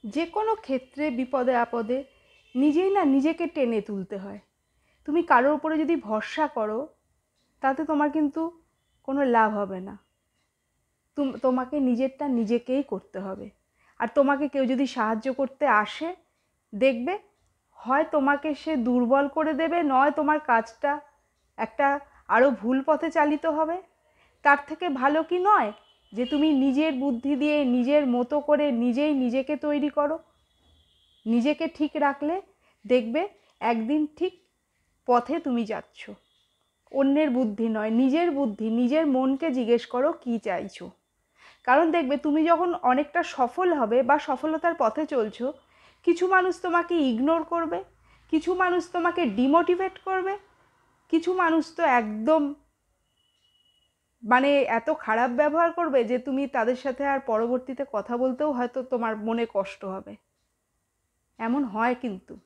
যে কোনো ক্ষেত্রে বিপদে আপদে নিজেই না নিজেকে টেনে তুলতে হয়। তুমি কারোর উপরে যদি ভরসা করো তাতে তোমার কিন্তু কোনো লাভ হবে না। তোমাকে নিজেরটা নিজেকেই করতে হবে। আর তোমাকে কেউ যদি সাহায্য করতে আসে, দেখবে হয় তোমাকে সে দুর্বল করে দেবে, নয় তোমার কাজটা একটা আরও ভুল পথে চালিত হবে। তার থেকে ভালো কি নয় যে তুমি নিজের বুদ্ধি দিয়ে নিজের মতো করে নিজেই নিজেকে তৈরি করো। নিজেকে ঠিক রাখলে দেখবে একদিন ঠিক পথে তুমি যাচ্ছ। অন্যের বুদ্ধি নয়, নিজের বুদ্ধি, নিজের মনকে জিজ্ঞেস করো কী চাইছো। কারণ দেখবে তুমি যখন অনেকটা সফল হবে বা সফলতার পথে চলছো, কিছু মানুষ তোমাকে ইগনোর করবে, কিছু মানুষ তোমাকে ডিমোটিভেট করবে, কিছু মানুষ তো একদম মানে এত খারাপ ব্যবহার করবে যে তুমি তাদের সাথে আর পরবর্তীতে কথা বলতেও হয়তো তোমার মনে কষ্ট হবে। এমন হয় কিন্তু।